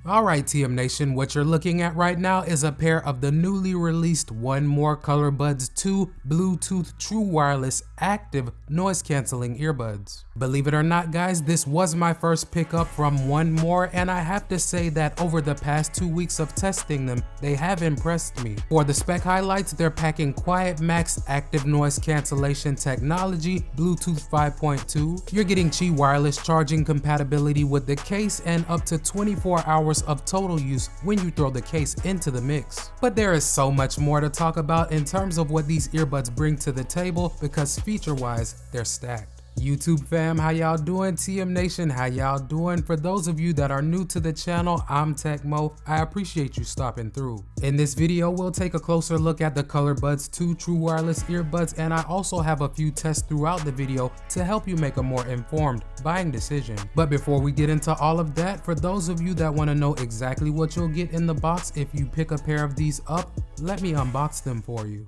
Alright TM Nation, what you're looking at right now is a pair of the newly released One More Color Buds 2 Bluetooth True Wireless Active Noise Cancelling Earbuds. Believe it or not guys, this was my first pickup from One More, and I have to say that over the past 2 weeks of testing them, they have impressed me. For the spec highlights, they're packing Quiet Max Active Noise Cancellation Technology, Bluetooth 5.2. You're getting Qi wireless charging compatibility with the case and up to 24 hours of total use when you throw the case into the mix. But there is so much more to talk about in terms of what these earbuds bring to the table, because feature-wise, they're stacked. YouTube fam, how y'all doing? TM Nation, how y'all doing? For those of you that are new to the channel, I'm Tecmo. I appreciate you stopping through. In this video, we'll take a closer look at the Color Buds 2 True Wireless Earbuds, and I also have a few tests throughout the video to help you make a more informed buying decision. But before we get into all of that, for those of you that want to know exactly what you'll get in the box if you pick a pair of these up, let me unbox them for you.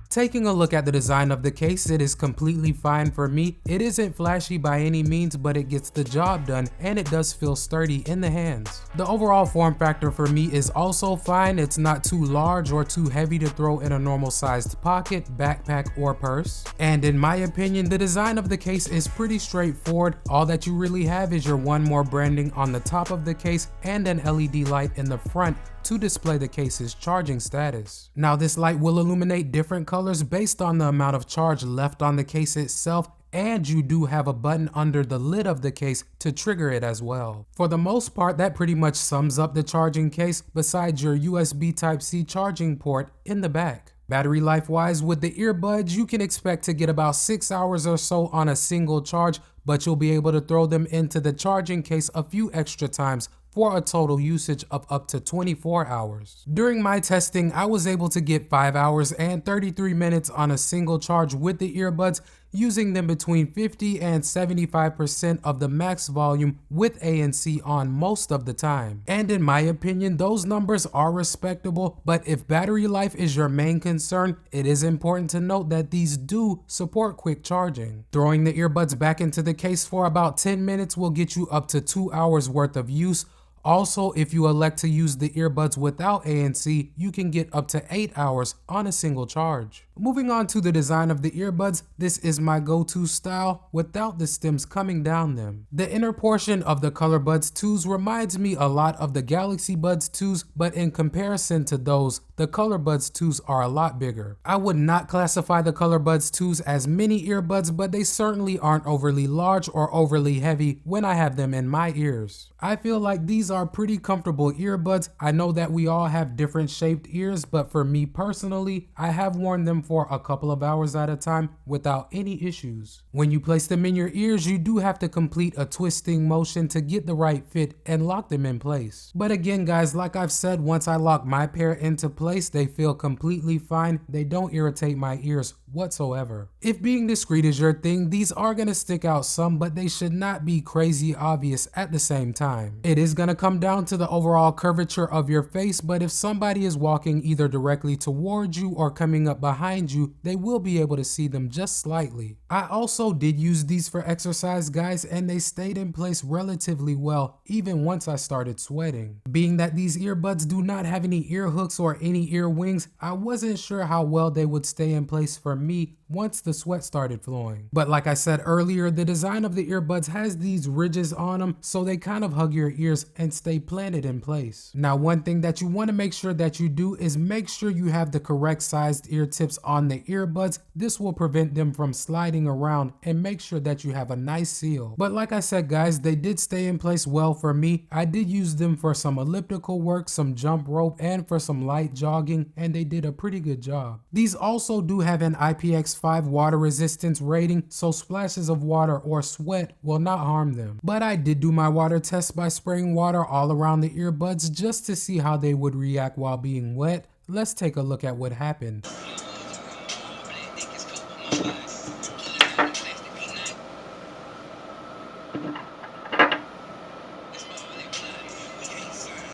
Taking a look at the design of the case, it is completely fine for me. It isn't flashy by any means, but it gets the job done and it does feel sturdy in the hands. The overall form factor for me is also fine. It's not too large or too heavy to throw in a normal sized pocket, backpack, or purse. And in my opinion, the design of the case is pretty straightforward. All that you really have is your One More branding on the top of the case and an LED light in the front to display the case's charging status. Now this light will illuminate different colors based on the amount of charge left on the case itself, and you do have a button under the lid of the case to trigger it as well. For the most part, that pretty much sums up the charging case, besides your USB Type-C charging port in the back. Battery life wise, with the earbuds, you can expect to get about 6 hours or so on a single charge, but you'll be able to throw them into the charging case a few extra times for a total usage of up to 24 hours. During my testing, I was able to get 5 hours and 33 minutes on a single charge with the earbuds, using them between 50 and 75% of the max volume with ANC on most of the time. And in my opinion, those numbers are respectable, but if battery life is your main concern, it is important to note that these do support quick charging. Throwing the earbuds back into the case for about 10 minutes will get you up to 2 hours worth of use. Also, if you elect to use the earbuds without ANC, you can get up to 8 hours on a single charge. Moving on to the design of the earbuds, this is my go-to style without the stems coming down them. The inner portion of the Color Buds 2s reminds me a lot of the Galaxy Buds 2s, but in comparison to those, the Color Buds 2s are a lot bigger. I would not classify the Color Buds 2s as mini earbuds, but they certainly aren't overly large or overly heavy when I have them in my ears. I feel like these are pretty comfortable earbuds. I know that we all have different shaped ears, but for me personally, I have worn them for a couple of hours at a time without any issues. When you place them in your ears, you do have to complete a twisting motion to get the right fit and lock them in place. But again guys, like I've said, once I lock my pair into place, they feel completely fine. They don't irritate my ears whatsoever. If being discreet is your thing, these are gonna stick out some, but they should not be crazy obvious at the same time. It is gonna come down to the overall curvature of your face, but if somebody is walking either directly towards you or coming up behind you, they will be able to see them just slightly. I also did use these for exercise guys, and they stayed in place relatively well even once I started sweating. Being that these earbuds do not have any ear hooks or any ear wings, I wasn't sure how well they would stay in place for me once the sweat started flowing. But like I said earlier, the design of the earbuds has these ridges on them, so they kind of hug your ears and stay planted in place. Now, one thing that you want to make sure that you do is make sure you have the correct sized ear tips on the earbuds. This will prevent them from sliding around and make sure that you have a nice seal. But like I said, guys, they did stay in place well for me. I did use them for some elliptical work, some jump rope, and for some light jogging, and they did a pretty good job. These also do have an IPX5 water resistance rating, so splashes of water or sweat will not harm them. But I did do my water test by spraying water all around the earbuds just to see how they would react while being wet. Let's take a look at what happened.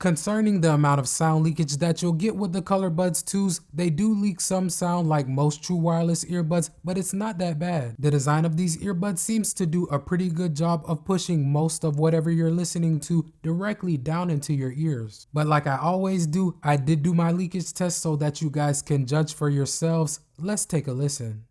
Concerning the amount of sound leakage that you'll get with the Color Buds 2s, they do leak some sound like most true wireless earbuds, but it's not that bad. The design of these earbuds seems to do a pretty good job of pushing most of whatever you're listening to directly down into your ears. But like I always do, I did do my leakage test so that you guys can judge for yourselves. Let's take a listen.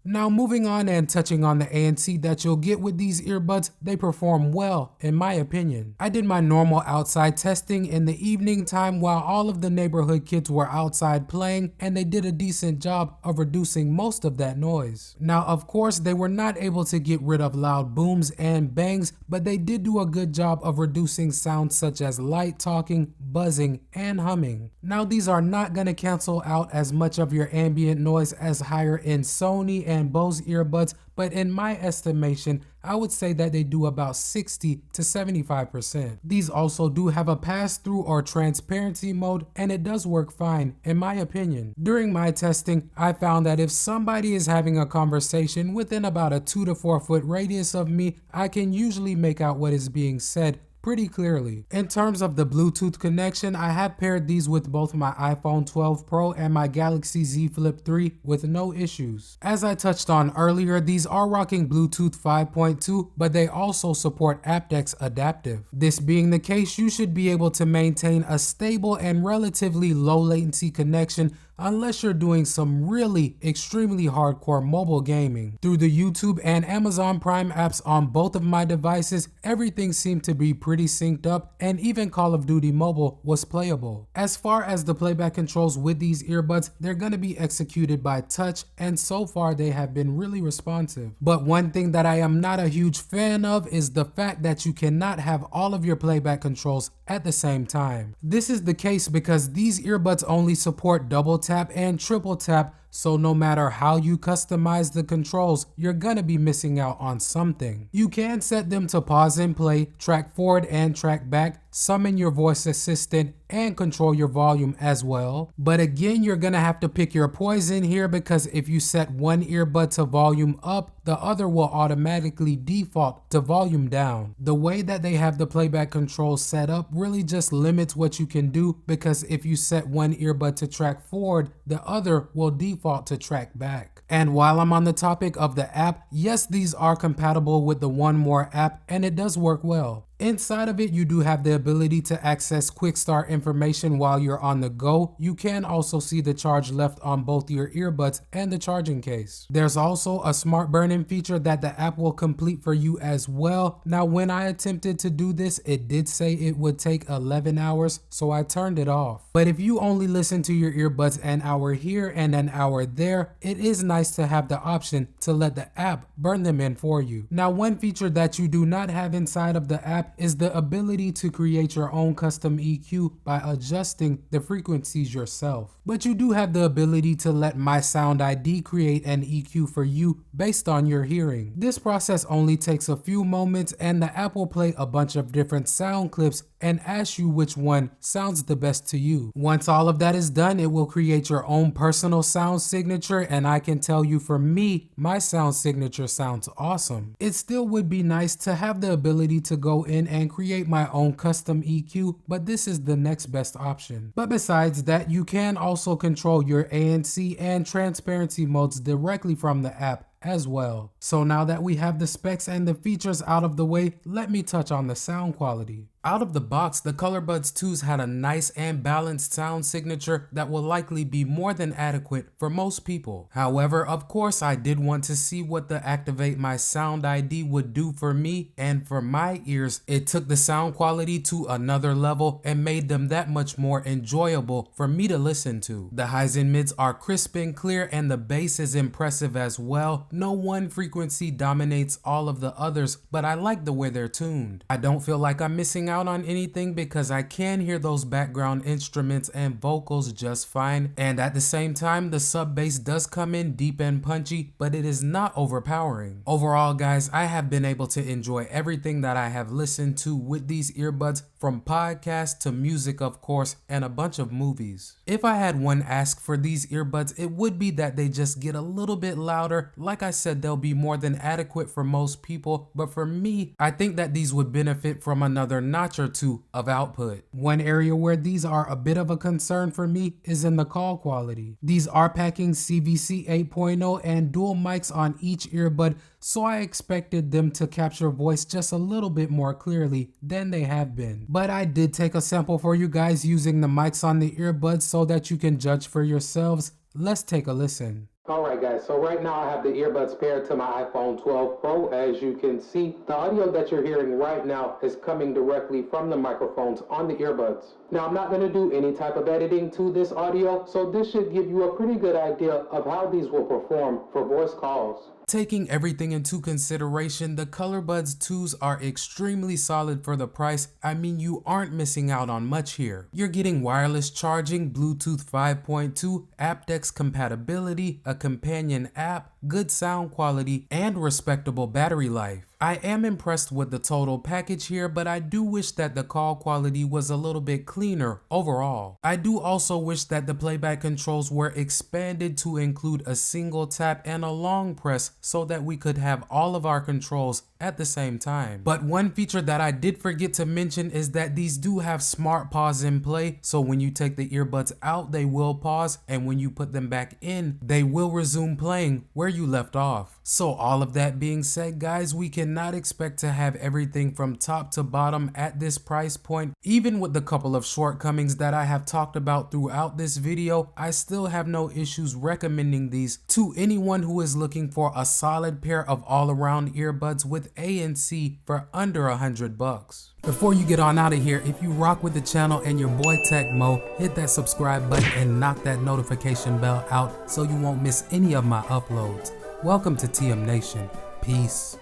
Now moving on and touching on the ANC that you'll get with these earbuds, they perform well in my opinion. I did my normal outside testing in the evening time while all of the neighborhood kids were outside playing, and they did a decent job of reducing most of that noise. Now of course they were not able to get rid of loud booms and bangs, but they did do a good job of reducing sounds such as light talking, buzzing, and humming. Now these are not going to cancel out as much of your ambient noise as higher end Sony and Bose earbuds, but in my estimation, I would say that they do about 60 to 75%. These also do have a pass-through or transparency mode, and it does work fine in my opinion. During my testing, I found that if somebody is having a conversation within about a 2 to 4 foot radius of me, I can usually make out what is being said pretty clearly. In terms of the Bluetooth connection, I have paired these with both my iPhone 12 Pro and my Galaxy Z Flip 3 with no issues. As I touched on earlier, these are rocking Bluetooth 5.2, but they also support aptX Adaptive. This being the case, you should be able to maintain a stable and relatively low latency connection unless you're doing some really extremely hardcore mobile gaming. Through the YouTube and Amazon Prime apps on both of my devices, everything seemed to be pretty synced up, and even Call of Duty Mobile was playable. As far as the playback controls with these earbuds, they're going to be executed by touch, and so far they have been really responsive. But one thing that I am not a huge fan of is the fact that you cannot have all of your playback controls at the same time. This is the case because these earbuds only support double tap and triple tap, so no matter how you customize the controls, you're gonna be missing out on something. You can set them to pause and play, track forward and track back, summon your voice assistant, and control your volume as well. But again, you're gonna have to pick your poison here, because if you set one earbud to volume up, the other will automatically default to volume down. The way that they have the playback controls set up really just limits what you can do, because if you set one earbud to track forward, the other will default to track back. And while I'm on the topic of the app, yes, these are compatible with the One More app, and it does work well. Inside of it, you do have the ability to access quick start information while you're on the go. You can also see the charge left on both your earbuds and the charging case. There's also a smart burn-in feature that the app will complete for you as well. Now, when I attempted to do this, it did say it would take 11 hours, so I turned it off. But if you only listen to your earbuds an hour here and an hour there, it is nice to have the option to let the app burn them in for you. Now, one feature that you do not have inside of the app is the ability to create your own custom EQ by adjusting the frequencies yourself. But you do have the ability to let My Sound ID create an EQ for you based on your hearing. This process only takes a few moments, and the app will play a bunch of different sound clips and ask you which one sounds the best to you. Once all of that is done, it will create your own personal sound signature, and I can tell you for me, my sound signature sounds awesome. It still would be nice to have the ability to go in and create my own custom EQ, but this is the next best option. But besides that, you can also control your ANC and transparency modes directly from the app as well. So now that we have the specs and the features out of the way, let me touch on the sound quality. Out of the box, the ColorBuds 2s had a nice and balanced sound signature that will likely be more than adequate for most people. However, of course, I did want to see what the Activate My Sound ID would do for me, and for my ears, it took the sound quality to another level and made them that much more enjoyable for me to listen to. The highs and mids are crisp and clear, and the bass is impressive as well. No one frequency dominates all of the others, but I like the way they're tuned. I don't feel like I'm missing out on anything because I can hear those background instruments and vocals just fine, and at the same time the sub bass does come in deep and punchy, but it is not overpowering. Overall guys, I have been able to enjoy everything that I have listened to with these earbuds, from podcasts to music of course, and a bunch of movies. If I had one ask for these earbuds, it would be that they just get a little bit louder. Like I said, they'll be more than adequate for most people, but for me, I think that these would benefit from another notch or two of output. One area where these are a bit of a concern for me is in the call quality. These are packing CVC 8.0 and dual mics on each earbud, so I expected them to capture voice just a little bit more clearly than they have been. But I did take a sample for you guys using the mics on the earbuds so that you can judge for yourselves. Let's take a listen. Alright guys, so right now I have the earbuds paired to my iPhone 12 Pro. As you can see, the audio that you're hearing right now is coming directly from the microphones on the earbuds. Now I'm not going to do any type of editing to this audio, so this should give you a pretty good idea of how these will perform for voice calls. Taking everything into consideration, the ColorBuds 2s are extremely solid for the price. I mean, you aren't missing out on much here. You're getting wireless charging, Bluetooth 5.2, aptX compatibility, a companion app, good sound quality, and respectable battery life. I am impressed with the total package here, but I do wish that the call quality was a little bit cleaner overall. I do also wish that the playback controls were expanded to include a single tap and a long press so that we could have all of our controls at the same time. But one feature that I did forget to mention is that these do have smart pause in play, so when you take the earbuds out, they will pause, and when you put them back in, they will resume playing where you left off. So all of that being said guys, we cannot expect to have everything from top to bottom at this price point. Even with the couple of shortcomings that I have talked about throughout this video, I still have no issues recommending these to anyone who is looking for a solid pair of all-around earbuds with ANC for under $100. Before you get on out of here, if you rock with the channel and your boy TechMo, hit that subscribe button and knock that notification bell out so you won't miss any of my uploads. Welcome to TM Nation. Peace.